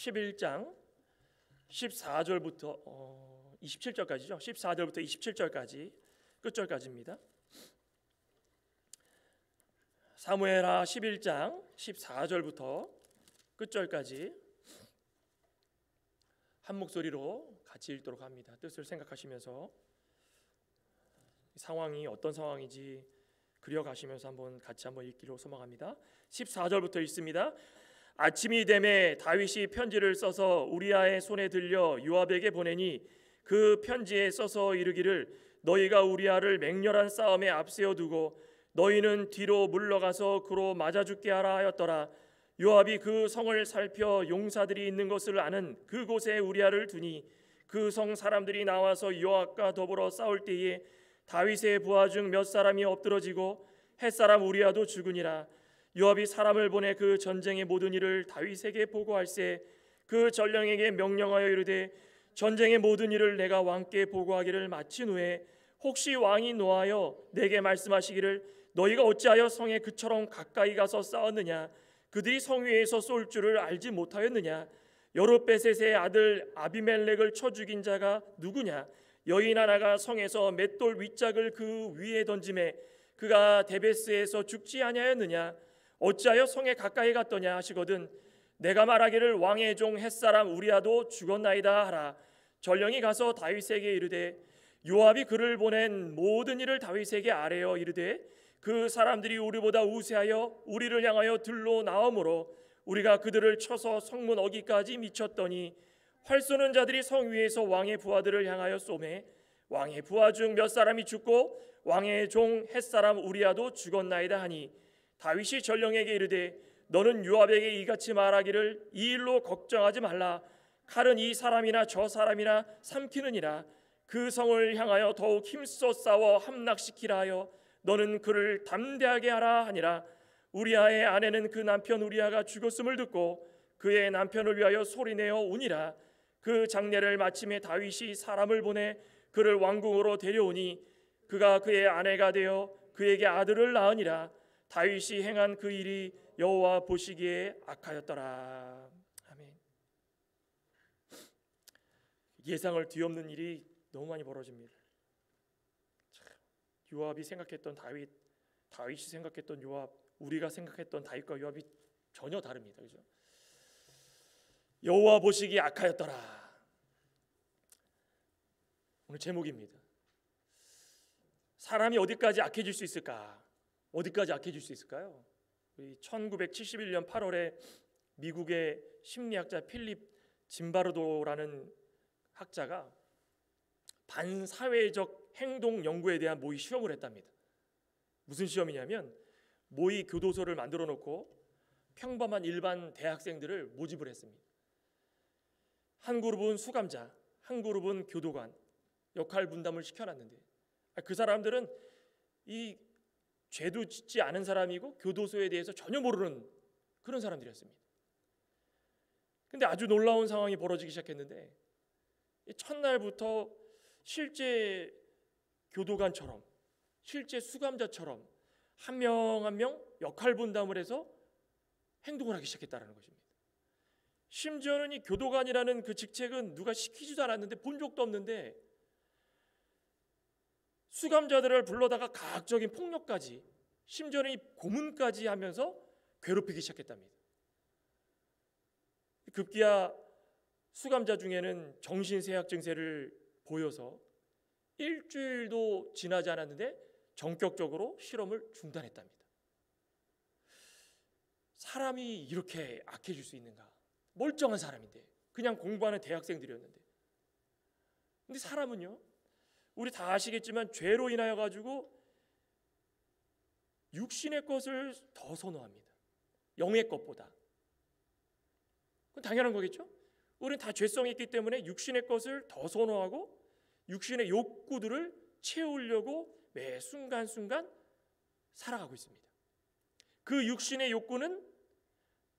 11장 14절부터 27절까지죠. 14절부터 27절까지 끝절까지입니다. 사무엘하 11장 14절부터 끝절까지 한 목소리로 같이 읽도록 합니다. 뜻을 생각하시면서 상황이 어떤 상황인지 그려가시면서 같이 한번 읽기로 소망합니다. 14절부터 읽습니다. 아침이 되매 다윗이 편지를 써서 우리아의 손에 들려 요압에게 보내니 그 편지에 써서 이르기를 너희가 우리아를 맹렬한 싸움에 앞세워 두고 너희는 뒤로 물러가서 그로 맞아 죽게 하라 하였더라. 요압이 그 성을 살펴 용사들이 있는 것을 아는 그곳에 우리아를 두니 그 성 사람들이 나와서 요압과 더불어 싸울 때에 다윗의 부하 중 몇 사람이 엎드러지고 햇사람 우리아도 죽으니라. 요압이 사람을 보내 그 전쟁의 모든 일을 다윗에게 보고할세 그 전령에게 명령하여 이르되 전쟁의 모든 일을 내가 왕께 보고하기를 마친 후에 혹시 왕이 노하여 내게 말씀하시기를 너희가 어찌하여 성에 그처럼 가까이 가서 싸웠느냐 그들이 성 위에서 쏠 줄을 알지 못하였느냐 여룻베셋의 아들 아비멜렉을 쳐 죽인 자가 누구냐 여인 하나가 성에서 맷돌 윗짝을 그 위에 던짐에 그가 데베스에서 죽지 아니하였느냐 어찌하여 성에 가까이 갔더냐 하시거든 내가 말하기를 왕의 종 햇사람 우리아도 죽었나이다 하라. 전령이 가서 다윗에게 이르되 요압이 그를 보낸 모든 일을 다윗에게 아뢰어 이르되 그 사람들이 우리보다 우세하여 우리를 향하여 들로 나오므로 우리가 그들을 쳐서 성문 어기까지 미쳤더니 활 쏘는 자들이 성 위에서 왕의 부하들을 향하여 쏘매 왕의 부하 중 몇 사람이 죽고 왕의 종 햇사람 우리아도 죽었나이다 하니 다윗이 전령에게 이르되 너는 요압에게 이같이 말하기를 이 일로 걱정하지 말라. 칼은 이 사람이나 저 사람이나 삼키느니라. 그 성을 향하여 더욱 힘써 싸워 함락시키라 하여 너는 그를 담대하게 하라 하니라. 우리아의 아내는 그 남편 우리아가 죽었음을 듣고 그의 남편을 위하여 소리내어 우니라. 그 장례를 마침에 다윗이 사람을 보내 그를 왕궁으로 데려오니 그가 그의 아내가 되어 그에게 아들을 낳으니라. 다윗이 행한 그 일이 여호와 보시기에 악하였더라. 아멘. 예상을 뒤엎는 일이 너무 많이 벌어집니다. 요압이 생각했던 다윗이 생각했던 요압, 우리가 생각했던 다윗과 요압이 전혀 다릅니다. 그죠? 여호와 보시기에 악하였더라. 오늘 제목입니다. 사람이 어디까지 악해질 수 있을까? 어디까지 악해질 수 있을까요? 1971년 8월에 미국의 심리학자 필립 짐바르도라는 학자가 반사회적 행동 연구에 대한 모의 시험을 했답니다. 무슨 시험이냐면 모의 교도소를 만들어 놓고 평범한 일반 대학생들을 모집을 했습니다. 한 그룹은 수감자, 한 그룹은 교도관 역할 분담을 시켜놨는데 그 사람들은 이 죄도 짓지 않은 사람이고 교도소에 대해서 전혀 모르는 그런 사람들이었습니다. 근데 아주 놀라운 상황이 벌어지기 시작했는데 첫날부터 실제 교도관처럼 실제 수감자처럼 한 명 한 명 역할 분담을 해서 행동을 하기 시작했다는 것입니다. 심지어는 이 교도관이라는 그 직책은 누가 시키지도 않았는데 본 적도 없는데 수감자들을 불러다가 가학적인 폭력까지 심지어는 이 고문까지 하면서 괴롭히기 시작했답니다. 급기야 수감자 중에는 정신쇠약 증세를 보여서 일주일도 지나지 않았는데 전격적으로 실험을 중단했답니다. 사람이 이렇게 악해질 수 있는가? 멀쩡한 사람인데 그냥 공부하는 대학생들이었는데 근데 사람은요 우리 다 아시겠지만 죄로 인하여 가지고 육신의 것을 더 선호합니다. 영의 것보다. 그건 당연한 거겠죠? 우리는 다 죄성이 있기 때문에 육신의 것을 더 선호하고 육신의 욕구들을 채우려고 매 순간순간 살아가고 있습니다. 그 육신의 욕구는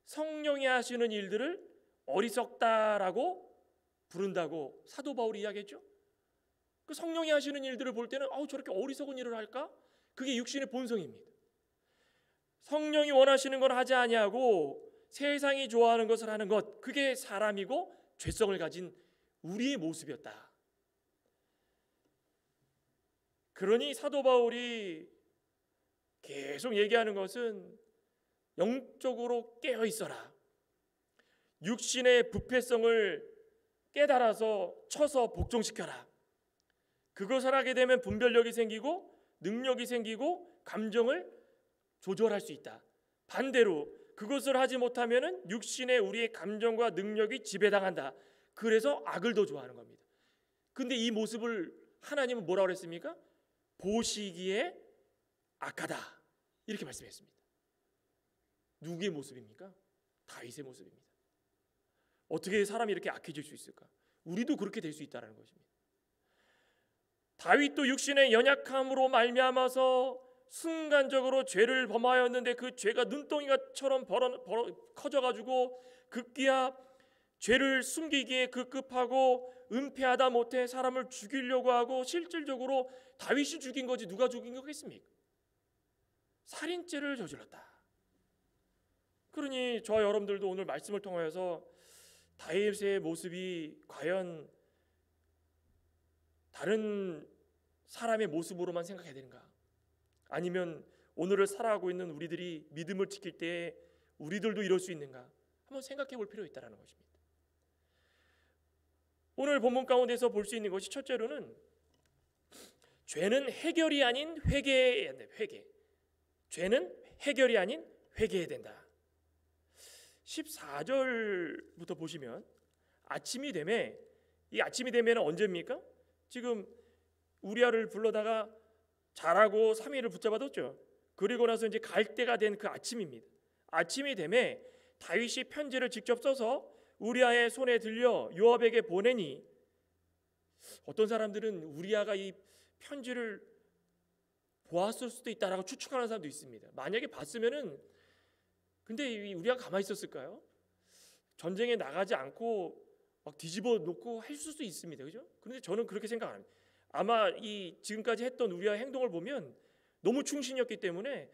성령이 하시는 일들을 어리석다라고 부른다고 사도 바울이 이야기했죠. 그 성령이 하시는 일들을 볼 때는 저렇게 어리석은 일을 할까? 그게 육신의 본성입니다. 성령이 원하시는 걸 하지 아니하고 세상이 좋아하는 것을 하는 것, 그게 사람이고 죄성을 가진 우리의 모습이었다. 그러니 사도 바울이 계속 얘기하는 것은 영적으로 깨어 있어라. 육신의 부패성을 깨달아서 쳐서 복종시켜라. 그것을 하게 되면 분별력이 생기고 능력이 생기고 감정을 조절할 수 있다. 반대로 그것을 하지 못하면은 육신의 우리의 감정과 능력이 지배당한다. 그래서 악을 더 좋아하는 겁니다. 근데 이 모습을 하나님은 뭐라고 그랬습니까? 보시기에 악하다, 이렇게 말씀했습니다. 누구의 모습입니까? 다윗의 모습입니다. 어떻게 사람이 이렇게 악해질 수 있을까? 우리도 그렇게 될 수 있다는 것입니다. 다윗도 육신의 연약함으로 말미암아서 순간적으로 죄를 범하였는데 그 죄가 눈덩이처럼 커져가지고 급기야 죄를 숨기기에 급급하고 은폐하다 못해 사람을 죽이려고 하고, 실질적으로 다윗이 죽인 거지 누가 죽인 거겠습니까? 살인죄를 저질렀다. 그러니 저와 여러분들도 오늘 말씀을 통하여서 다윗의 모습이 과연 다른 사람의 모습으로만 생각해야 되는가? 아니면 오늘을 살아가고 있는 우리들이 믿음을 지킬 때 우리들도 이럴 수 있는가? 한번 생각해 볼 필요가 있다는 것입니다. 오늘 본문 가운데서 볼 수 있는 것이, 첫째로는 죄는 해결이 아닌 회개해야 된다. 회개. 죄는 해결이 아닌 회개해야 된다. 14절부터 보시면 아침이 되면, 이 아침이 되면 언제입니까? 지금 우리아를 불러다가 자라고 3일을 붙잡아뒀죠. 그리고 나서 이제 갈 때가 된 그 아침입니다. 아침이 되면 다윗이 편지를 직접 써서 우리아의 손에 들려 요압에게 보내니, 어떤 사람들은 우리아가 이 편지를 보았을 수도 있다라고 추측하는 사람도 있습니다. 만약에 봤으면은, 근데 우리아가 가만히 있었을까요? 전쟁에 나가지 않고 막 뒤집어 놓고 할 수도 있습니다. 그죠? 그런데 저는 그렇게 생각 안 합니다. 아마 이 지금까지 했던 우리아의 행동을 보면 너무 충신이었기 때문에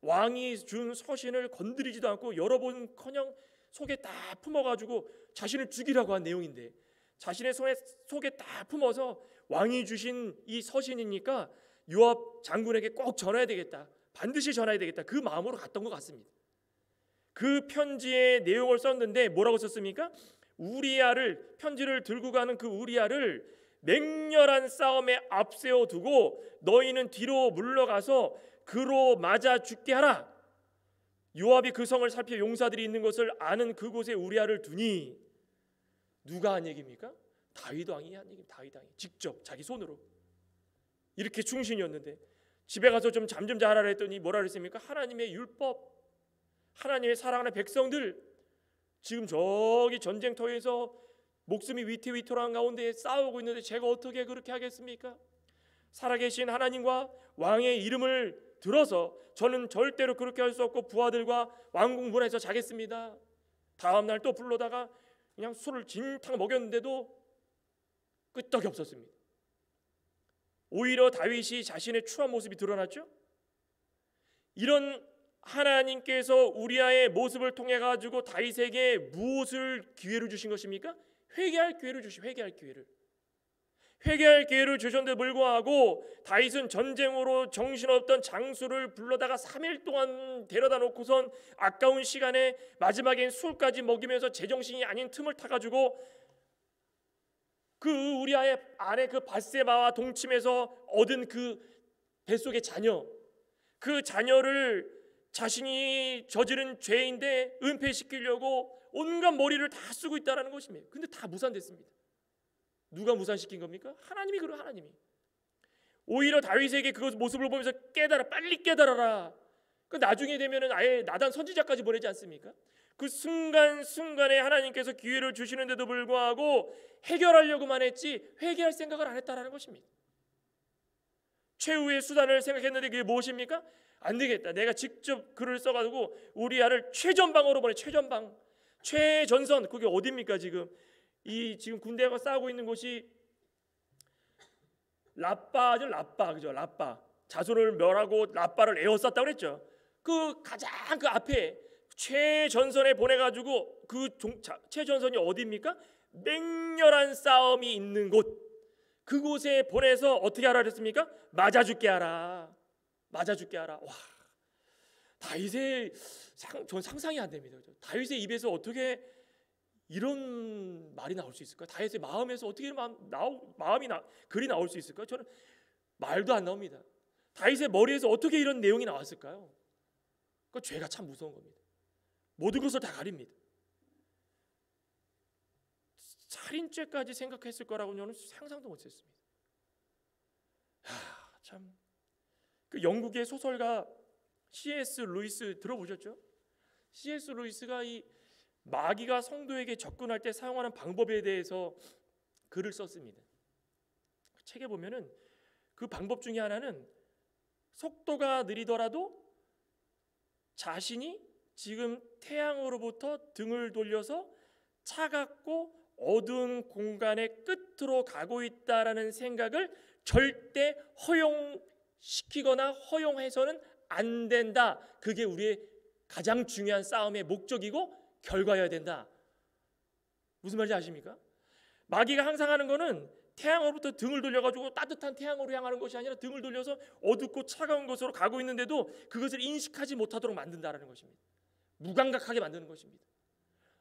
왕이 준 서신을 건드리지도 않고 여러 번커녕 속에 다 품어가지고 자신을 죽이라고 한 내용인데, 자신의 속에 다 품어서 왕이 주신 이 서신이니까 요압 장군에게 꼭 전해야 되겠다, 반드시 전해야 되겠다, 그 마음으로 갔던 것 같습니다. 그 편지의 내용을 썼는데 뭐라고 썼습니까? 우리아를, 편지를 들고 가는 그 우리아를 맹렬한 싸움에 앞세워 두고 너희는 뒤로 물러가서 그로 맞아 죽게 하라. 요압이 그 성을 살펴 용사들이 있는 것을 아는 그곳에 우리아를 두니, 누가 한 얘기입니까? 다윗 왕이 한 얘기입니다. 다윗 왕이 직접 자기 손으로. 이렇게 충신이었는데 집에 가서 좀 잠 좀 자라 했더니 뭐라 그랬습니까? 하나님의 율법, 하나님의 사랑하는 백성들, 지금 저기 전쟁터에서 목숨이 위태위태한 가운데 싸우고 있는데 제가 어떻게 그렇게 하겠습니까? 살아계신 하나님과 왕의 이름을 들어서 저는 절대로 그렇게 할 수 없고 부하들과 왕궁 문에서 자겠습니다. 다음 날 또 불러다가 그냥 술을 진탕 먹였는데도 끄떡이 없었습니다. 오히려 다윗이 자신의 추한 모습이 드러났죠. 이런 하나님께서 우리아의 모습을 통해 가지고 다윗에게 무엇을 기회를 주신 것입니까? 회개할 기회를 주시, 회개할 기회를 주셨는데 불구하고 다윗은 전쟁으로 정신없던 장수를 불러다가 3일 동안 데려다 놓고선 아까운 시간에 마지막엔 술까지 먹이면서 제정신이 아닌 틈을 타가지고 그 우리아의 아내 그 밧세바와 동침해서 얻은 그 뱃속의 자녀, 그 자녀를 자신이 저지른 죄인데 은폐시키려고 온갖 머리를 다 쓰고 있다는 것입니다. 근데 다 무산됐습니다. 누가 무산시킨 겁니까? 하나님이. 그러 하나님이. 오히려 다윗에게 그 모습을 보면서 깨달아, 빨리 깨달아라. 그 나중에 되면은 아예 나단 선지자까지 보내지 않습니까? 그 순간순간에 하나님께서 기회를 주시는데도 불구하고 해결하려고만 했지 회개할 생각을 안 했다라는 것입니다. 최후의 수단을 생각했는데 그게 무엇입니까? 안 되겠다, 내가 직접 글을 써가지고 우리아를 최전방으로 보내. 최전방, 최전선, 그게 어디입니까? 지금 군대가 싸우고 있는 곳이 라빠죠. 라빠, 그죠? 라빠. 자손을 멸하고 라빠를 에워쌌다고 그랬죠. 그 가장 그 앞에 최전선에 보내가지고 최전선이 어디입니까? 맹렬한 싸움이 있는 곳, 그곳에 보내서 어떻게 하라 그랬습니까? 맞아 죽게 하라. 맞아 죽게 하라. 와, 다윗의 전 상상이 안 됩니다. 다윗의 입에서 어떻게 이런 말이 나올 수 있을까? 다윗의 마음에서 어떻게 글이 나올 수 있을까? 저는 말도 안 나옵니다. 다윗의 머리에서 어떻게 이런 내용이 나왔을까요? 그 죄가 참 무서운 겁니다. 모든 것을 다 가립니다. 살인죄까지 생각했을 거라고 저는 상상도 못했습니다. 참, 그 영국의 소설가 C.S. 루이스 들어보셨죠? C.S. 루이스가 이 마귀가 성도에게 접근할 때 사용하는 방법에 대해서 글을 썼습니다. 책에 보면은 그 방법 중에 하나는 속도가 느리더라도 자신이 지금 태양으로부터 등을 돌려서 차갑고 어두운 공간의 끝으로 가고 있다라는 생각을 절대 허용시키거나 허용해서는 안 된다. 그게 우리의 가장 중요한 싸움의 목적이고 결과여야 된다. 무슨 말인지 아십니까? 마귀가 항상 하는 거는 태양으로부터 등을 돌려가지고 따뜻한 태양으로 향하는 것이 아니라 등을 돌려서 어둡고 차가운 곳으로 가고 있는데도 그것을 인식하지 못하도록 만든다라는 것입니다. 무감각하게 만드는 것입니다.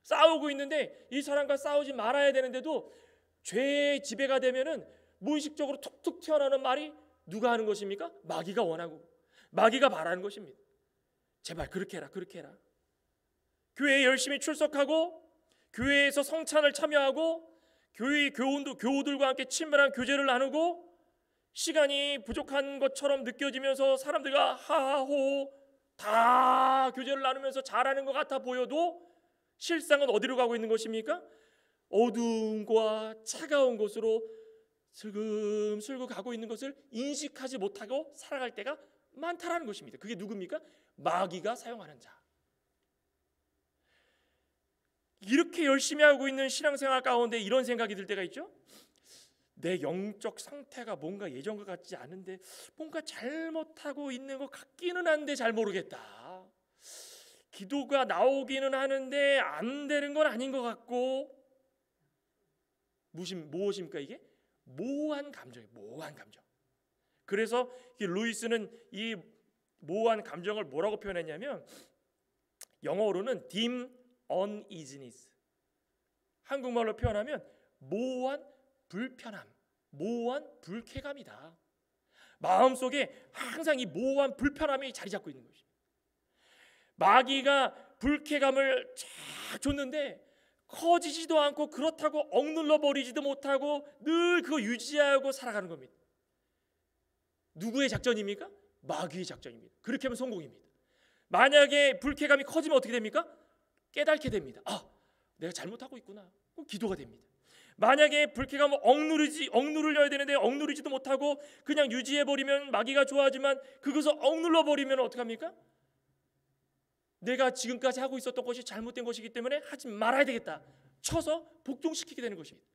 싸우고 있는데 이 사람과 싸우지 말아야 되는데도 죄의 지배가 되면은 무의식적으로 툭툭 튀어나오는 말이 누가 하는 것입니까? 마귀가 원하고 마귀가 바라는 것입니다. 제발 그렇게 해라, 그렇게 해라. 교회에 열심히 출석하고 교회에서 성찬을 참여하고 교회 교우들과 함께 친밀한 교제를 나누고 시간이 부족한 것처럼 느껴지면서 사람들과 하하호 다 교제를 나누면서 잘하는 것 같아 보여도 실상은 어디로 가고 있는 것입니까? 어두움과 차가운 곳으로 슬금슬금 가고 있는 것을 인식하지 못하고 살아갈 때가 많다라는 것입니다. 그게 누굽니까? 마귀가 사용하는 자. 이렇게 열심히 하고 있는 신앙생활 가운데 이런 생각이 들 때가 있죠. 내 영적 상태가 뭔가 예전과 같지 않은데 뭔가 잘못하고 있는 것 같기는 한데 잘 모르겠다. 기도가 나오기는 하는데 안 되는 건 아닌 것 같고. 무엇입니까 이게? 모호한 감정이에요. 모호한 감정. 그래서 루이스는 이 모호한 감정을 뭐라고 표현했냐면 영어로는 dim uneasiness, 한국말로 표현하면 모호한 불편함, 모호한 불쾌감이다. 마음속에 항상 이 모호한 불편함이 자리 잡고 있는 것입니다. 마귀가 불쾌감을 쫙 줬는데 커지지도 않고 그렇다고 억눌러 버리지도 못하고 늘 그거 유지하고 살아가는 겁니다. 누구의 작전입니까? 마귀의 작전입니다. 그렇게 하면 성공입니다. 만약에 불쾌감이 커지면 어떻게 됩니까? 깨닫게 됩니다. 아, 내가 잘못하고 있구나. 그럼 기도가 됩니다. 만약에 불쾌감을 억누르려야 되는데 억누르지도 못하고 그냥 유지해버리면 마귀가 좋아하지만 그것을 억눌러버리면 어떡합니까? 내가 지금까지 하고 있었던 것이 잘못된 것이기 때문에 하지 말아야 되겠다 쳐서 복종시키게 되는 것입니다.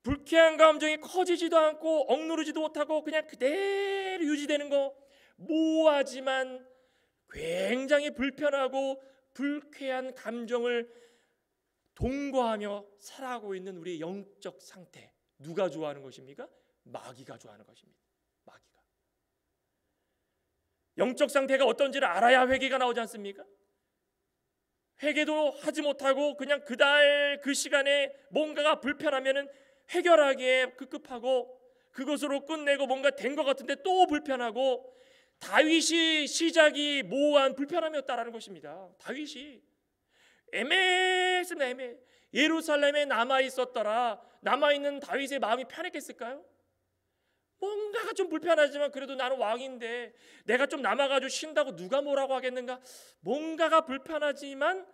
불쾌한 감정이 커지지도 않고 억누르지도 못하고 그냥 그대로 유지되는 거, 모호하지만 굉장히 불편하고 불쾌한 감정을 동거하며 살아가고 있는 우리의 영적 상태, 누가 좋아하는 것입니까? 마귀가 좋아하는 것입니다. 마귀가. 영적 상태가 어떤지를 알아야 회개가 나오지 않습니까? 회개도 하지 못하고 그냥 그날 그 시간에 뭔가가 불편하면은 해결하기에 급급하고 그것으로 끝내고 뭔가 된 것 같은데 또 불편하고, 다윗이 시작이 모호한 불편함이었다라는 것입니다. 다윗이 애매했습니다. 애매. 예루살렘에 남아있었더라. 남아있는 다윗의 마음이 편했겠을까요? 뭔가가 좀 불편하지만 그래도 나는 왕인데 내가 좀 남아가지고 쉰다고 누가 뭐라고 하겠는가. 뭔가가 불편하지만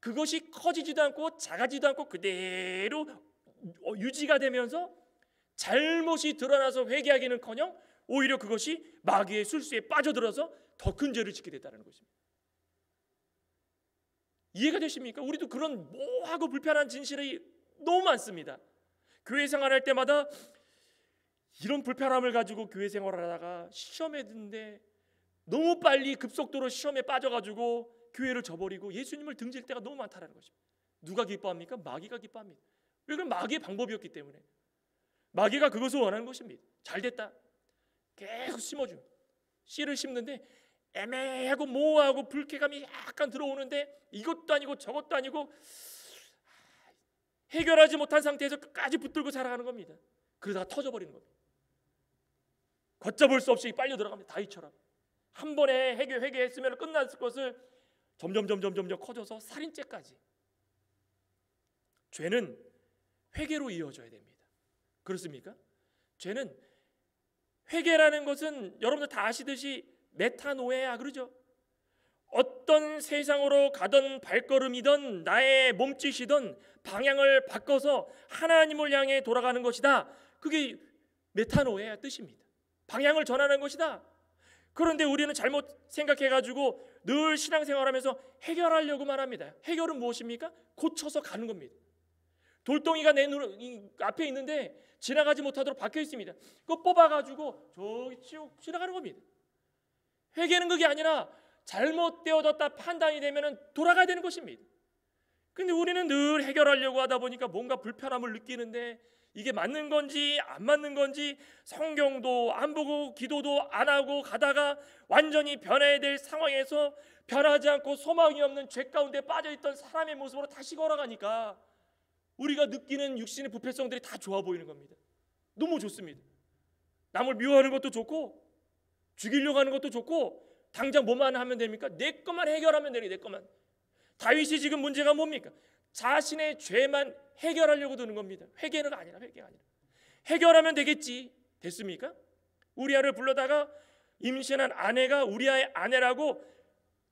그것이 커지지도 않고 작아지지도 않고 그대로 유지가 되면서 잘못이 드러나서 회개하기는커녕 오히려 그것이 마귀의 술수에 빠져들어서 더 큰 죄를 짓게 됐다는 것입니다. 이해가 되십니까? 우리도 그런 모호하고 불편한 진실이 너무 많습니다. 교회 생활할 때마다 이런 불편함을 가지고 교회 생활을 하다가 시험에 드는데 너무 빨리 급속도로 시험에 빠져가지고 교회를 저버리고 예수님을 등질 때가 너무 많다라는 것입니다. 누가 기뻐합니까? 마귀가 기뻐합니다. 왜? 그럼 마귀의 방법이었기 때문에. 마귀가 그것을 원하는 것입니다. 잘됐다, 계속 심어줍니다. 씨를 심는데 애매하고 모호하고 불쾌감이 약간 들어오는데 이것도 아니고 저것도 아니고 해결하지 못한 상태에서 끝까지 붙들고 살아가는 겁니다. 그러다가 터져버리는 겁니다. 걷잡을 수 없이 빨려 들어갑니다. 다윗처럼 한 번에 회개했으면 끝났을 것을 점점 커져서 살인죄까지. 죄는 회개로 이어져야 됩니다. 그렇습니까? 죄는 회개라는 것은 여러분들 다 아시듯이 메타노에야 그러죠. 어떤 세상으로 가던 발걸음이든 나의 몸짓이든 방향을 바꿔서 하나님을 향해 돌아가는 것이다. 그게 메타노에야 뜻입니다. 방향을 전하는 것이다. 그런데 우리는 잘못 생각해가지고 늘 신앙생활하면서 해결하려고만 합니다. 해결은 무엇입니까? 고쳐서 가는 겁니다. 돌덩이가 내 눈 앞에 있는데 지나가지 못하도록 박혀 있습니다. 그거 뽑아가지고 저기 쭉 지나가는 겁니다. 회개는 그게 아니라 잘못되어졌다 판단이 되면 돌아가야 되는 것입니다. 근데 우리는 늘 해결하려고 하다 보니까 뭔가 불편함을 느끼는데 이게 맞는 건지 안 맞는 건지 성경도 안 보고 기도도 안 하고 가다가 완전히 변해야 될 상황에서 변하지 않고 소망이 없는 죄 가운데 빠져있던 사람의 모습으로 다시 걸어가니까 우리가 느끼는 육신의 부패성들이 다 좋아 보이는 겁니다. 너무 좋습니다. 남을 미워하는 것도 좋고 죽이려고 하는 것도 좋고 당장 뭐만 하면 됩니까? 내 것만 해결하면 되니 내 것만. 다윗이 지금 문제가 뭡니까? 자신의 죄만 해결하려고 드는 겁니다. 회개가 아니라 해결하면 되겠지. 됐습니까? 우리아를 불러다가 임신한 아내가 우리아의 아내라고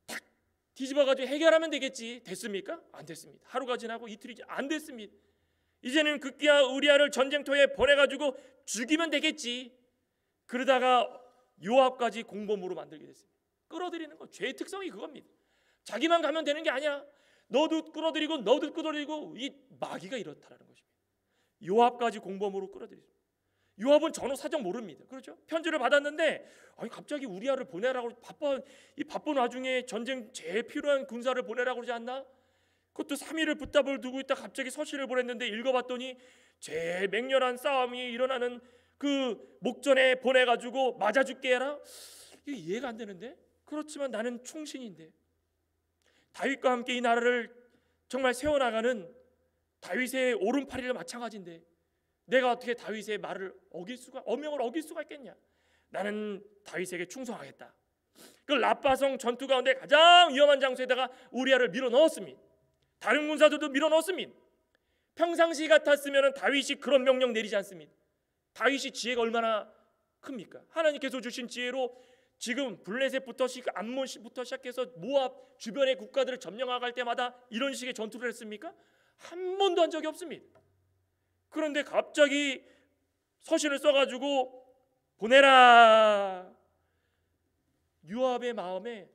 탁 뒤집어가지고 해결하면 되겠지. 됐습니까? 안 됐습니다. 하루가 지나고 이틀이 안 됐습니다. 이제는 급기야 우리아를 전쟁터에 보내가지고 죽이면 되겠지. 그러다가 요압까지 공범으로 만들게 됐습니다. 끌어들이는 거, 죄의 특성이 그겁니다. 자기만 가면 되는 게 아니야. 너도 끌어들이고 이 마귀가 이렇다라는 것입니다. 요압까지 공범으로 끌어들이죠. 요압은 전후 사정 모릅니다. 그렇죠? 편지를 받았는데 갑자기 우리아를 보내라고 바쁜 와중에 전쟁 제일 필요한 군사를 보내라고 그러지 않나? 그것도 3일을 붙잡을 두고 있다 갑자기 서신을 보냈는데 읽어봤더니 제일 맹렬한 싸움이 일어나는 그 목전에 보내가지고 맞아 죽게 해라? 이게 이해가 안 되는데? 그렇지만 나는 충신인데 다윗과 함께 이 나라를 정말 세워나가는 다윗의 오른팔이랑 마찬가지인데 내가 어떻게 다윗의 말을 어명을 어길 수가 있겠냐? 나는 다윗에게 충성하겠다. 그 라빠성 전투 가운데 가장 위험한 장소에다가 우리아를 밀어넣었습니다. 다른 군사들도 밀어넣었습니다. 평상시 같았으면 다윗이 그런 명령 내리지 않습니다. 다윗이 지혜가 얼마나 큽니까? 하나님께서 주신 지혜로 지금 블레셋부터 암몬부터 시작해서 모압 주변의 국가들을 점령할 때마다 이런 식의 전투를 했습니까? 한 번도 한 적이 없습니다. 그런데 갑자기 서신을 써가지고 보내라. 요압의 마음에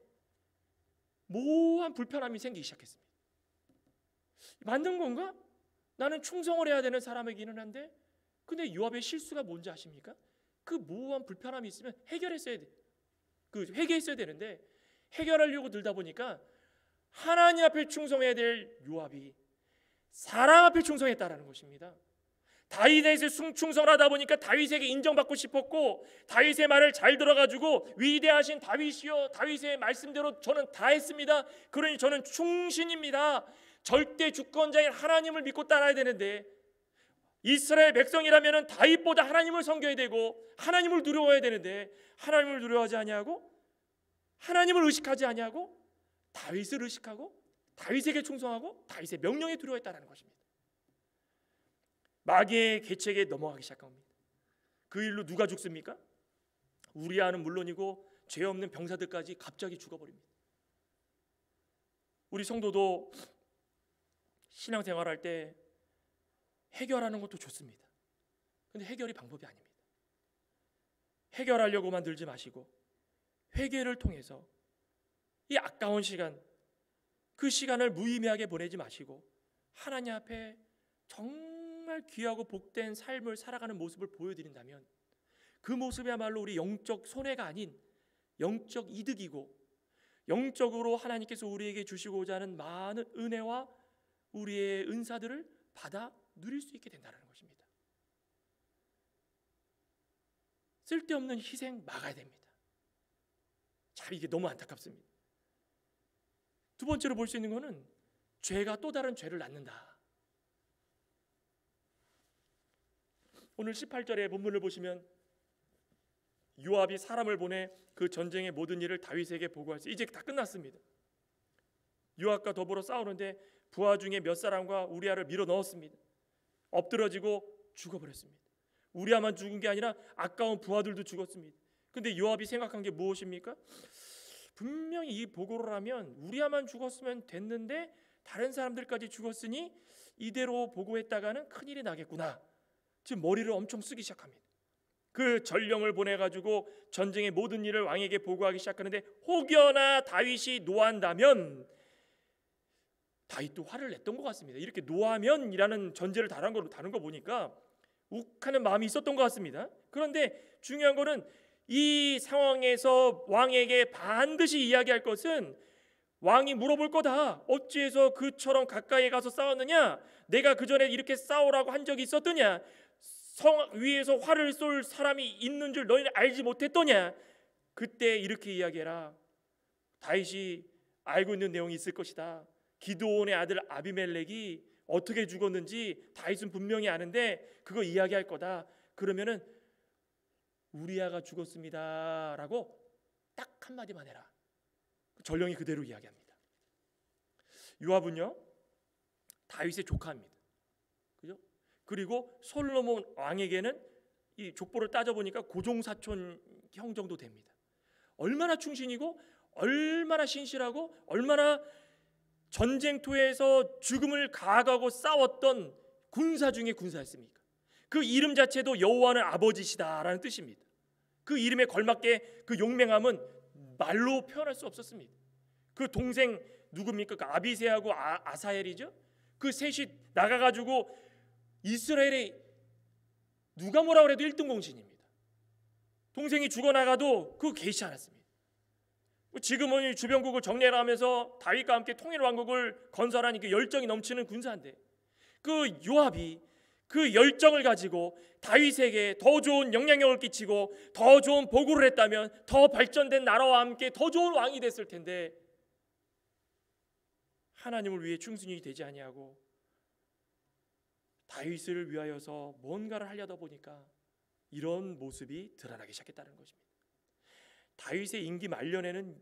모호한 불편함이 생기기 시작했습니다. 맞는 건가? 나는 충성을 해야 되는 사람이기는 한데 근데 요압의 실수가 뭔지 아십니까? 그 모호한 불편함이 있으면 해결했어야 돼. 회개했어야 되는데 해결하려고 들다 보니까 하나님 앞에 충성해야 될 요압이 사람 앞에 충성했다라는 것입니다. 다윗에게 충성하다 보니까 다윗에게 인정받고 싶었고 다윗의 말을 잘 들어가지고 위대하신 다윗이요 다윗의 말씀대로 저는 다 했습니다. 그러니 저는 충신입니다. 절대 주권자인 하나님을 믿고 따라야 되는데 이스라엘 백성이라면 다윗보다 하나님을 섬겨야 되고 하나님을 두려워해야 되는데 하나님을 두려워하지 아니하고 하나님을 의식하지 아니하고 다윗을 의식하고 다윗에게 충성하고 다윗의 명령에 두려워했다는 것입니다. 마귀의 계책에 넘어가기 시작한 겁니다. 그 일로 누가 죽습니까? 우리아는 물론이고 죄 없는 병사들까지 갑자기 죽어버립니다. 우리 성도도 신앙생활할 때 해결하는 것도 좋습니다. 근데 해결이 방법이 아닙니다. 해결하려고만 들지 마시고 회개를 통해서 이 아까운 시간, 그 시간을 무의미하게 보내지 마시고 하나님 앞에 정말 귀하고 복된 삶을 살아가는 모습을 보여드린다면 그 모습이야말로 우리 영적 손해가 아닌 영적 이득이고 영적으로 하나님께서 우리에게 주시고자 하는 많은 은혜와 우리의 은사들을 받아 누릴 수 있게 된다는 것입니다. 쓸데없는 희생 막아야 됩니다. 참 이게 너무 안타깝습니다. 두 번째로 볼 수 있는 것은 죄가 또 다른 죄를 낳는다. 오늘 18절의 본문을 보시면 요압이 사람을 보내 그 전쟁의 모든 일을 다윗에게 보고하시. 이제 다 끝났습니다. 요압과 더불어 싸우는데 부하 중에 몇 사람과 우리아를 밀어 넣었습니다. 엎드러지고 죽어버렸습니다. 우리아만 죽은 게 아니라 아까운 부하들도 죽었습니다. 근데 요압이 생각한 게 무엇입니까? 분명히 이 보고로라면 우리아만 죽었으면 됐는데 다른 사람들까지 죽었으니 이대로 보고했다가는 큰일이 나겠구나. 지금 머리를 엄청 쓰기 시작합니다. 그 전령을 보내가지고 전쟁의 모든 일을 왕에게 보고하기 시작하는데 혹여나 다윗이 노한다면, 다윗도 화를 냈던 것 같습니다. 이렇게 노하면이라는 전제를 다른 거 보니까 욱하는 마음이 있었던 것 같습니다. 그런데 중요한 거는 이 상황에서 왕에게 반드시 이야기할 것은, 왕이 물어볼 거다. 어찌해서 그처럼 가까이 가서 싸웠느냐? 내가 그 전에 이렇게 싸우라고 한 적이 있었더냐? 성 위에서 활을 쏠 사람이 있는 줄 너희는 알지 못했더냐? 그때 이렇게 이야기해라. 다윗이 알고 있는 내용이 있을 것이다. 기드온의 아들 아비멜렉이 어떻게 죽었는지 다윗은 분명히 아는데 그거 이야기할 거다. 그러면은 우리아가 죽었습니다 라고 딱 한마디만 해라. 전령이 그대로 이야기합니다. 요압은요 다윗의 조카입니다. 그죠? 그리고 솔로몬 왕에게는 이 족보를 따져보니까 고종사촌 형 정도 됩니다. 얼마나 충신이고 얼마나 신실하고 얼마나 전쟁터에서 죽음을 가하고 싸웠던 군사 중에 군사였습니까? 그 이름 자체도 여호와는 아버지시다라는 뜻입니다. 그 이름에 걸맞게 그 용맹함은 말로 표현할 수 없었습니다. 그 동생 누굽니까? 그 아비새하고 아사헬이죠. 그 셋이 나가가지고 이스라엘에 누가 뭐라 그래도 1등 공신입니다. 동생이 죽어나가도 그거 개의치 않았습니다. 지금은 주변국을 정리하면서 다윗과 함께 통일왕국을 건설하니까 열정이 넘치는 군사인데, 그 요압이 그 열정을 가지고 다윗에게 더 좋은 영향력을 끼치고 더 좋은 보고를 했다면 더 발전된 나라와 함께 더 좋은 왕이 됐을 텐데, 하나님을 위해 충성이 되지 아니하고 다윗을 위하여서 뭔가를 하려다 보니까 이런 모습이 드러나기 시작했다는 것입니다. 다윗의 임기 말년에는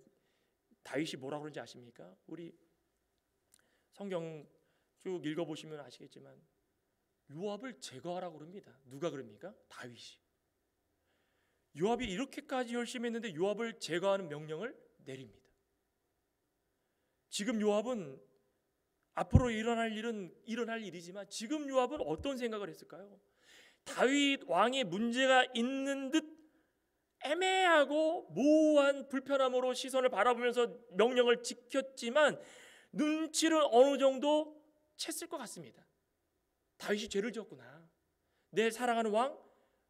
다윗이 뭐라고 그런지 아십니까? 우리 성경 쭉 읽어보시면 아시겠지만 요압을 제거하라고 그럽니다. 누가 그럽니까? 다윗이. 요압이 이렇게까지 열심히 했는데 요압을 제거하는 명령을 내립니다. 지금 요압은 앞으로 일어날 일은 일어날 일이지만 지금 요압은 어떤 생각을 했을까요? 다윗 왕의 문제가 있는 듯 애매하고 모호한 불편함으로 시선을 바라보면서 명령을 지켰지만 눈치를 어느 정도 챘을 것 같습니다. 다윗이 죄를 지었구나. 내 사랑하는 왕,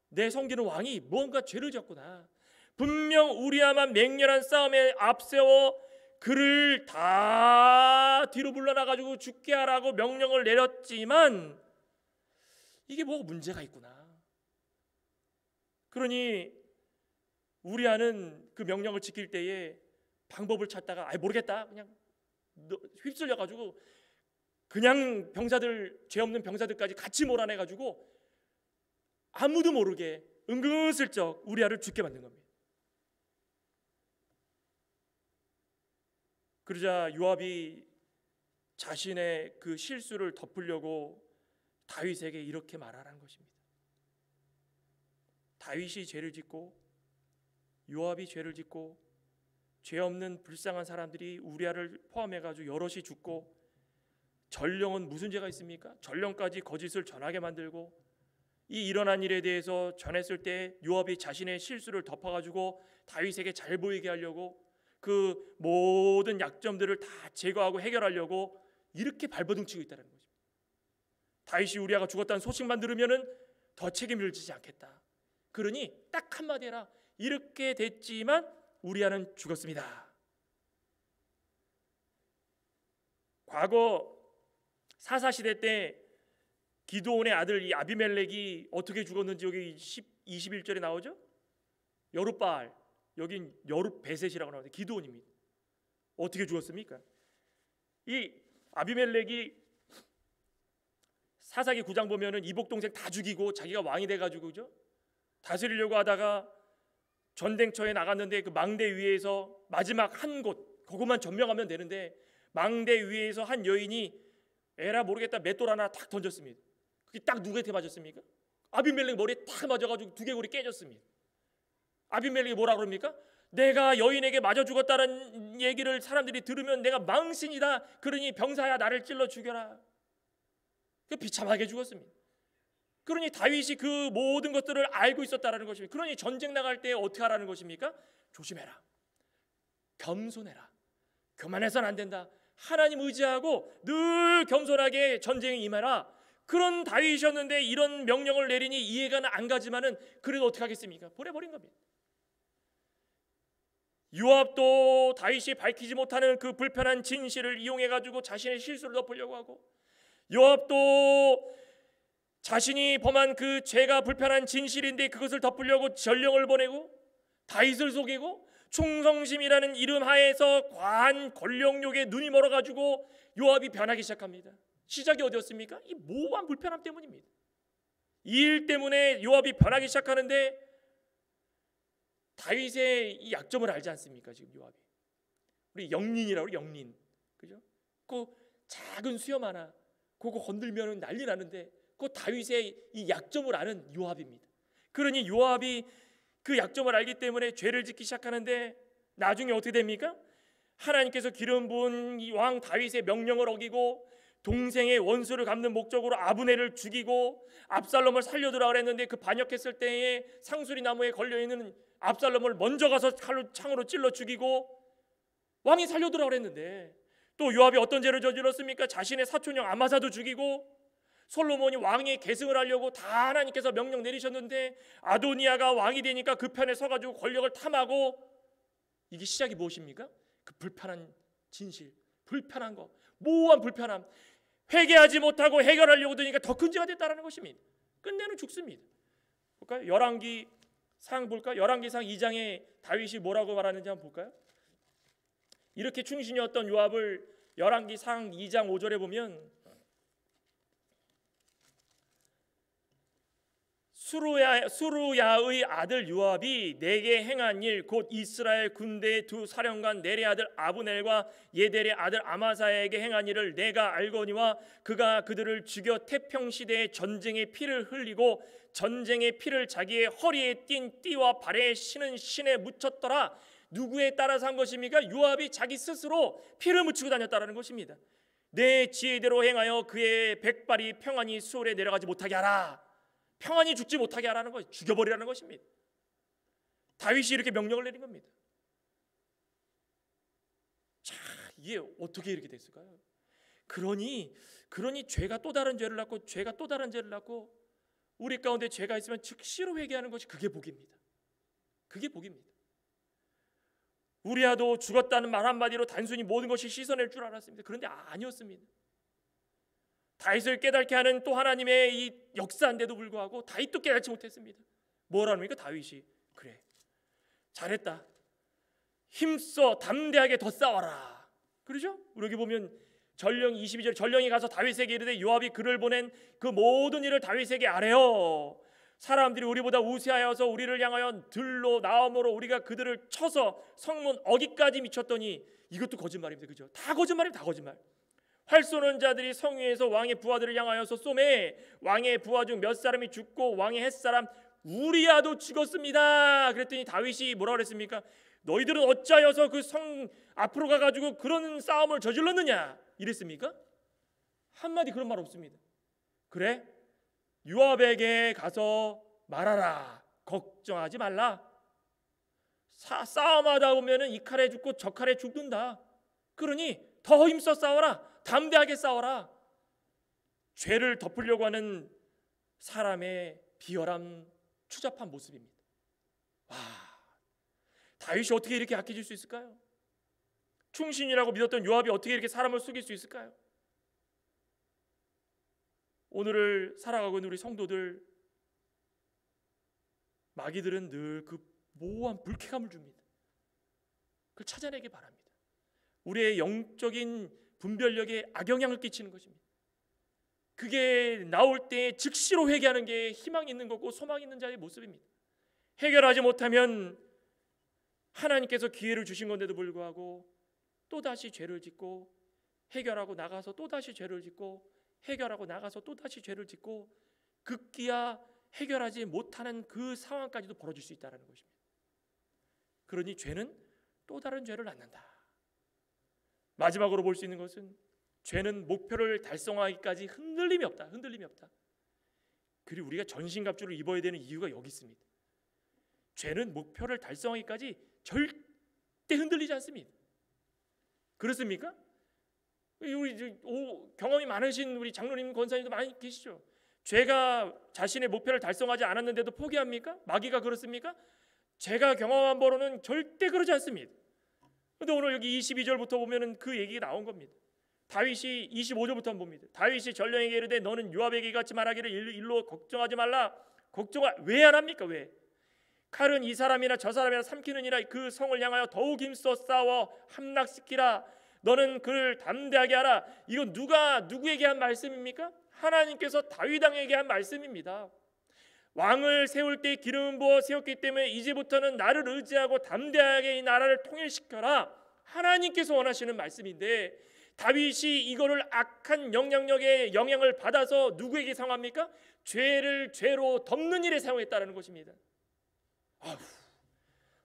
내 섬기는 왕이 뭔가 죄를 지었구나. 분명 우리아만 맹렬한 싸움에 앞세워 그를 다 뒤로 물러나가지고 죽게 하라고 명령을 내렸지만 이게 뭐가 문제가 있구나. 그러니 우리아는 그 명령을 지킬 때에 방법을 찾다가 모르겠다 그냥 휩쓸려가지고 그냥 병사들, 죄 없는 병사들까지 같이 몰아내가지고 아무도 모르게 은근슬쩍 우리아를 죽게 만든 겁니다. 그러자 요압이 자신의 그 실수를 덮으려고 다윗에게 이렇게 말하라는 것입니다. 다윗이 죄를 짓고 요압이 죄를 짓고 죄 없는 불쌍한 사람들이 우리아를 포함해가지고 여럿이 죽고 전령은 무슨 죄가 있습니까? 전령까지 거짓을 전하게 만들고 이 일어난 일에 대해서 전했을 때 요압이 자신의 실수를 덮어가지고 다윗에게 잘 보이게 하려고 그 모든 약점들을 다 제거하고 해결하려고 이렇게 발버둥치고 있다는 거죠. 다윗이 우리아가 죽었다는 소식만 들으면은 더 책임을 지지 않겠다. 그러니 딱 한마디 해라. 이렇게 됐지만 우리아는 죽었습니다. 과거 사사시대 때 기드온의 아들 이 아비멜렉이 어떻게 죽었는지 여기 21절에 나오죠. 여룻바알, 여긴 여룻베셋이라고 나오는데 기드온입니다. 어떻게 죽었습니까? 이 아비멜렉이 사사기 9장 보면은 이복 동생 다 죽이고 자기가 왕이 돼가지고 그죠? 다스리려고 하다가 전쟁터에 나갔는데 그 망대 위에서 마지막 한 곳 그것만 점령하면 되는데 망대 위에서 한 여인이 에라 모르겠다 맷돌 하나 탁 던졌습니다. 그게 딱 누구한테 맞았습니까? 아비멜렉 머리에 탁 맞아가지고 두개골이 깨졌습니다. 아비멜렉이 뭐라 그럽니까? 내가 여인에게 맞아 죽었다는 얘기를 사람들이 들으면 내가 망신이다. 그러니 병사야 나를 찔러 죽여라. 비참하게 죽었습니다. 그러니 다윗이 그 모든 것들을 알고 있었다라는 것입니다. 그러니 전쟁 나갈 때 어떻게 하라는 것입니까? 조심해라. 겸손해라. 교만해서는 안 된다. 하나님 의지하고 늘 겸손하게 전쟁에 임해라. 그런 다윗이었는데 이런 명령을 내리니 이해가 안 가지만은 그래도 어떻게 하겠습니까? 보내버린 겁니다. 요압도 다윗이 밝히지 못하는 그 불편한 진실을 이용해 가지고 자신의 실수를 덮으려고 하고, 요압도 자신이 범한 그 죄가 불편한 진실인데 그것을 덮으려고 전령을 보내고 다윗을 속이고 충성심이라는 이름 하에서 과한 권력욕에 눈이 멀어가지고 요압이 변하기 시작합니다. 시작이 어디였습니까? 이 모호한 불편함 때문입니다. 이 일 때문에 요압이 변하기 시작하는데 다윗의 이 약점을 알지 않습니까? 지금 요압이 우리 영린이라고 그래, 영린, 그죠? 그 작은 수염 하나 그거 건들면 난리 나는데 그 다윗의 이 약점을 아는 요압입니다. 그러니 요압이 그 약점을 알기 때문에 죄를 짓기 시작하는데 나중에 어떻게 됩니까? 하나님께서 기름 부은 이 왕 다윗의 명령을 어기고 동생의 원수를 갚는 목적으로 아브넬을 죽이고 압살롬을 살려두라 그랬는데 그 반역했을 때에 상수리 나무에 걸려있는 압살롬을 먼저 가서 창으로 찔러 죽이고 왕이 살려두라 그랬는데 또 요압이 어떤 죄를 저질렀습니까? 자신의 사촌형 아마사도 죽이고 솔로몬이 왕의 계승을 하려고 다 하나님께서 명령 내리셨는데 아도니아가 왕이 되니까 그 편에 서가지고 권력을 탐하고, 이게 시작이 무엇입니까? 그 불편한 진실, 불편한 거, 모호한 불편함, 회개하지 못하고 해결하려고 드니까 더 큰 죄가 됐다는 것입니다. 끝내는 죽습니다. 볼까요? 열왕기상 볼까? 열왕기상 2장에 다윗이 뭐라고 말하는지 한번 볼까요? 이렇게 충신이었던 요압을 열왕기상 2장 5절에 보면 수루야의 아들 요압이 내게 행한 일 곧 이스라엘 군대의 두 사령관 넬의 아들 아브넬과 예델의 아들 아마사에게 행한 일을 내가 알거니와 그가 그들을 죽여 태평시대의 전쟁의 피를 흘리고 전쟁의 피를 자기의 허리에 띤 띠와 발에 신은 신에 묻혔더라. 누구에 따라서 한 것입니까? 요압이 자기 스스로 피를 묻히고 다녔다는 것입니다. 내 지혜대로 행하여 그의 백발이 평안히 수월에 내려가지 못하게 하라. 평안히 죽지 못하게 하라는 것이, 죽여버리라는 것입니다. 다윗이 이렇게 명령을 내린 겁니다. 자, 이게 어떻게 이렇게 됐을까요? 그러니 죄가 또 다른 죄를 낳고 죄가 또 다른 죄를 낳고 우리 가운데 죄가 있으면 즉시로 회개하는 것이 그게 복입니다. 그게 복입니다. 우리아도 죽었다는 말 한마디로 단순히 모든 것이 씻어낼 줄 알았습니다. 그런데 아니었습니다. 다윗을 깨닫게 하는 또 하나님의 이 역사인데도 불구하고 다윗도 깨닫지 못했습니다. 뭐라니까? 다윗이 그래 잘했다, 힘써 담대하게 더 싸워라, 그러죠? 여기 보면 전령 22절, 전령이 가서 다윗에게 이르되 요압이 그를 보낸 그 모든 일을 다윗에게 아뢰어 사람들이 우리보다 우세하여서 우리를 향하여 들로 나옴으로 우리가 그들을 쳐서 성문 어기까지 미쳤더니, 이것도 거짓말입니다. 그죠? 다 거짓말입니다. 다 거짓말. 활 쏘는 자들이 성 위에서 왕의 부하들을 향하여서 쏘매 왕의 부하 중 몇 사람이 죽고 왕의 햇사람 우리아도 죽었습니다. 그랬더니 다윗이 뭐라 그랬습니까? 너희들은 어찌하여서 그 성 앞으로 가가지고 그런 싸움을 저질렀느냐 이랬습니까? 한마디 그런 말 없습니다. 그래? 요압에게 가서 말하라. 걱정하지 말라. 싸움하다 보면은 이 칼에 죽고 저 칼에 죽는다. 그러니 더 힘써 싸워라. 담대하게 싸워라. 죄를 덮으려고 하는 사람의 비열한 추잡한 모습입니다. 와, 다윗이 어떻게 이렇게 약해질 수 있을까요? 충신이라고 믿었던 요압이 어떻게 이렇게 사람을 속일 수 있을까요? 오늘을 살아가고 있는 우리 성도들, 마귀들은 늘 그 모호한 불쾌감을 줍니다. 그걸 찾아내기 바랍니다. 우리의 영적인 분별력에 악영향을 끼치는 것입니다. 그게 나올 때 즉시로 회개하는 게 희망이 있는 거고 소망이 있는 자의 모습입니다. 해결하지 못하면 하나님께서 기회를 주신 건데도 불구하고 또다시 죄를 짓고, 해결하고 나가서 또다시 죄를 짓고, 해결하고 나가서 또다시 죄를 짓고, 급기야 해결하지 못하는 그 상황까지도 벌어질 수 있다는 것입니다. 그러니 죄는 또 다른 죄를 낳는다. 마지막으로 볼 수 있는 것은 죄는 목표를 달성하기까지 흔들림이 없다. 흔들림이 없다. 그리고 우리가 전신갑주를 입어야 되는 이유가 여기 있습니다. 죄는 목표를 달성하기까지 절대 흔들리지 않습니다. 그렇습니까? 우리 경험이 많으신 우리 장로님, 권사님도 많이 계시죠. 죄가 자신의 목표를 달성하지 않았는데도 포기합니까? 마귀가 그렇습니까? 제가 경험한 바로는 절대 그러지 않습니다. 그런데 오늘 여기 22절부터 보면은 그 얘기가 나온 겁니다. 다윗이 25절부터 한번 봅니다. 다윗이 전령에게 이르되 너는 요압에게 같이 말하기를 일로 걱정하지 말라. 왜 안 합니까? 왜? 칼은 이 사람이나 저 사람이나 삼키느니라. 그 성을 향하여 더욱 힘써 싸워 함락시키라. 너는 그를 담대하게 하라. 이건 누구에게 한 말씀입니까? 하나님께서 다윗 왕에게 한 말씀입니다. 왕을 세울 때 기름 부어 세웠기 때문에 이제부터는 나를 의지하고 담대하게 이 나라를 통일시켜라. 하나님께서 원하시는 말씀인데 다윗이 이거를 악한 영향력에 영향을 받아서 누구에게 사용합니까? 죄를 죄로 덮는 일에 사용했다는 것입니다. 아휴,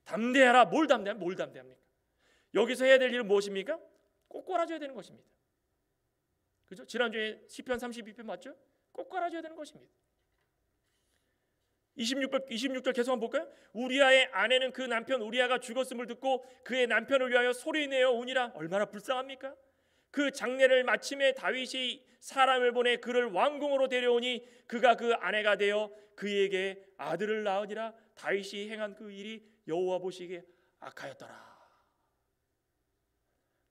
담대하라. 뭘 담대합니까? 여기서 해야 될 일은 무엇입니까? 꼭 꼬라줘야 되는 것입니다. 그죠? 지난주에 시편 32편 맞죠? 꼭 꼬라줘야 되는 것입니다. 26절 계속 한번 볼까요? 우리아의 아내는 그 남편 우리아가 죽었음을 듣고 그의 남편을 위하여 소리내어 우니라. 얼마나 불쌍합니까? 그 장례를 마침에 다윗이 사람을 보내 그를 왕궁으로 데려오니 그가 그 아내가 되어 그에게 아들을 낳으니라. 다윗이 행한 그 일이 여호와 보시기에 악하였더라.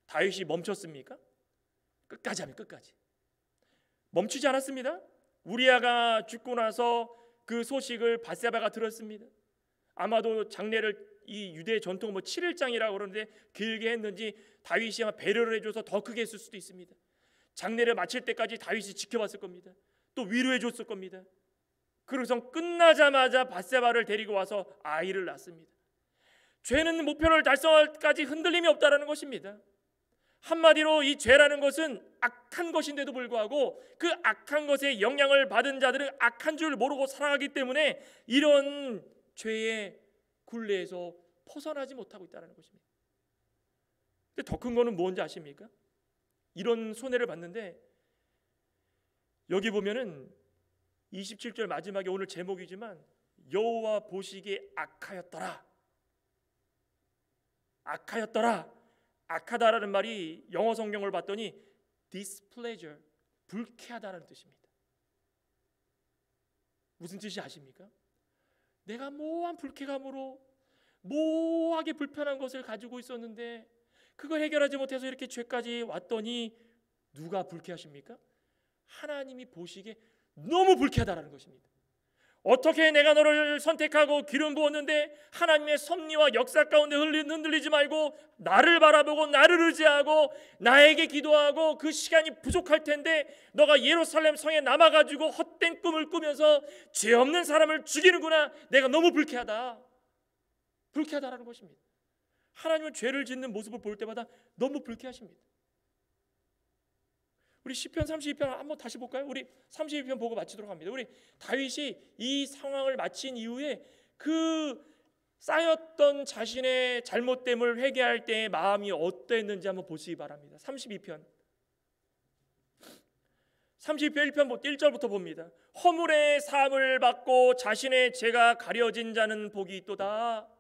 다윗이 멈췄습니까? 끝까지 합니다. 끝까지 멈추지 않았습니다. 우리아가 죽고 나서 그 소식을 밧세바가 들었습니다. 아마도 장례를 이 유대 전통 7일장이라고 그러는데 길게 했는지 다윗이 아마 배려를 해줘서 더 크게 했을 수도 있습니다. 장례를 마칠 때까지 다윗이 지켜봤을 겁니다. 또 위로해 줬을 겁니다. 그래서 끝나자마자 밧세바를 데리고 와서 아이를 낳습니다. 죄는 목표를 달성할까지 흔들림이 없다라는 것입니다. 한마디로 이 죄라는 것은 악한 것인데도 불구하고 그 악한 것에 영향을 받은 자들은 악한 줄 모르고 살아가기 때문에 이런 죄의 굴레에서 벗어나지 못하고 있다는 것입니다. 근데 더 큰 거는 뭔지 아십니까? 이런 손해를 봤는데 여기 보면은 27절 마지막에 오늘 제목이지만 여호와 보시기에 악하였더라. 악하였더라. 악하다라는 말이 영어 성경을 봤더니 displeasure, 불쾌하다라는 뜻입니다. 무슨 뜻이 아십니까? 내가 모호한 불쾌감으로 모호하게 불편한 것을 가지고 있었는데 그걸 해결하지 못해서 이렇게 죄까지 왔더니 누가 불쾌하십니까? 하나님이 보시기에 너무 불쾌하다라는 것입니다. 어떻게 내가 너를 선택하고 기름 부었는데 하나님의 섭리와 역사 가운데 흔들리지 말고 나를 바라보고 나를 의지하고 나에게 기도하고 그 시간이 부족할 텐데 너가 예루살렘 성에 남아가지고 헛된 꿈을 꾸면서 죄 없는 사람을 죽이는구나. 내가 너무 불쾌하다라는 것입니다. 하나님은 죄를 짓는 모습을 볼 때마다 너무 불쾌하십니다. 우리 시편 32편 한번 다시 볼까요? 우리 32편 보고 마치도록 합니다. 우리 다윗이 이 상황을 마친 이후에 그 쌓였던 자신의 잘못됨을 회개할 때의 마음이 어땠는지 한번 보시기 바랍니다. 32편 1편 1절부터 봅니다. 허물의 사함을 받고 자신의 죄가 가려진 자는 복이 있도다.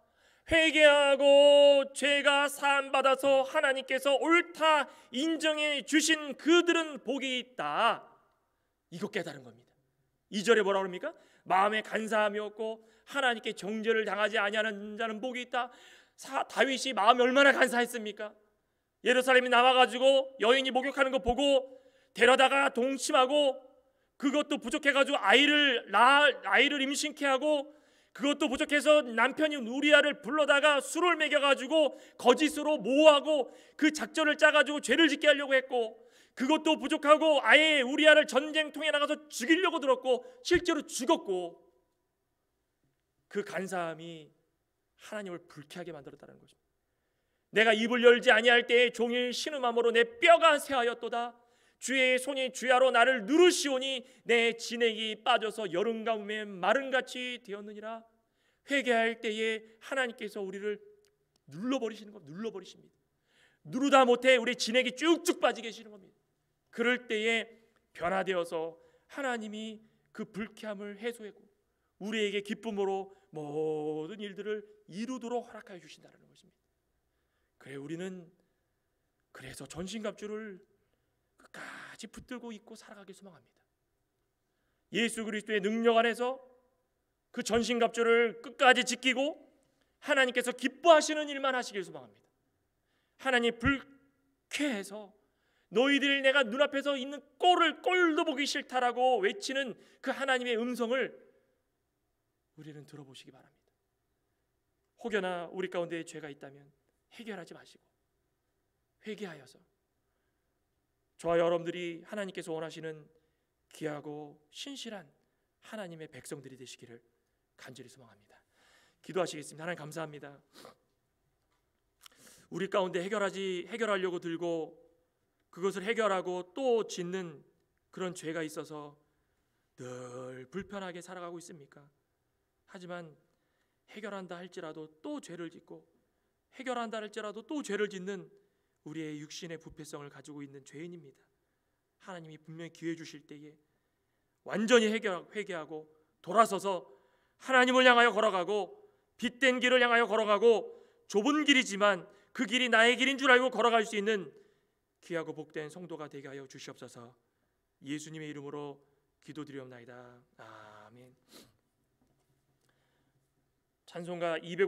회개하고 죄가 사함받아서 하나님께서 옳다 인정해 주신 그들은 복이 있다. 이거 깨달은 겁니다. 2절에 뭐라고 합니까? 마음에 간사함이 없고 하나님께 정죄를 당하지 아니하는 자는 복이 있다. 다윗이 마음이 얼마나 간사했습니까? 예루살렘에 나와가지고 여인이 목욕하는 거 보고 데려다가 동침하고, 그것도 부족해가지고 아이를 임신케 하고, 그것도 부족해서 남편이 우리아를 불러다가 술을 먹여가지고 거짓으로 모하고 그 작전을 짜가지고 죄를 짓게 하려고 했고, 그것도 부족하고 아예 우리아를 전쟁통에 나가서 죽이려고 들었고 실제로 죽었고, 그 간사함이 하나님을 불쾌하게 만들었다는 것입니다. 내가 입을 열지 아니할 때에 종일 신음함으로 내 뼈가 쇠하였도다. 주의 손이 주야로 나를 누르시오니 내 진액이 빠져서 여름 가뭄에 마른같이 되었느니라. 회개할 때에 하나님께서 우리를 눌러버리시는 겁니다. 눌러버리십니다. 누르다 못해 우리 진액이 쭉쭉 빠지게 하시는 겁니다. 그럴 때에 변화되어서 하나님이 그 불쾌함을 해소하고 우리에게 기쁨으로 모든 일들을 이루도록 허락하여 주신다는 것입니다. 그래, 우리는 그래서 전신갑주를 끝까지 붙들고 있고 살아가길 소망합니다. 예수 그리스도의 능력 안에서 그 전신갑주를 끝까지 지키고 하나님께서 기뻐하시는 일만 하시길 소망합니다. 하나님 불쾌해서 너희들이 내가 눈앞에서 있는 꼴도 보기 싫다라고 외치는 그 하나님의 음성을 우리는 들어보시기 바랍니다. 혹여나 우리 가운데 죄가 있다면 해결하지 마시고 회개하여서 저와 여러분들이 하나님께서 원하시는 귀하고 신실한 하나님의 백성들이 되시기를 간절히 소망합니다. 기도하시겠습니다. 하나님 감사합니다. 우리 가운데 해결하려고 들고 그것을 해결하고 또 짓는 그런 죄가 있어서 늘 불편하게 살아가고 있습니까? 하지만 해결한다 할지라도 또 죄를 짓고 해결한다 할지라도 또 죄를 짓는 우리의 육신의 부패성을 가지고 있는 죄인입니다. 하나님이 분명히 기회 주실 때에 완전히 회개하고 돌아서서 하나님을 향하여 걸어가고 빛된 길을 향하여 걸어가고 좁은 길이지만 그 길이 나의 길인 줄 알고 걸어갈 수 있는 귀하고 복된 성도가 되게 하여 주시옵소서. 예수님의 이름으로 기도드리옵나이다. 아멘. 찬송가 250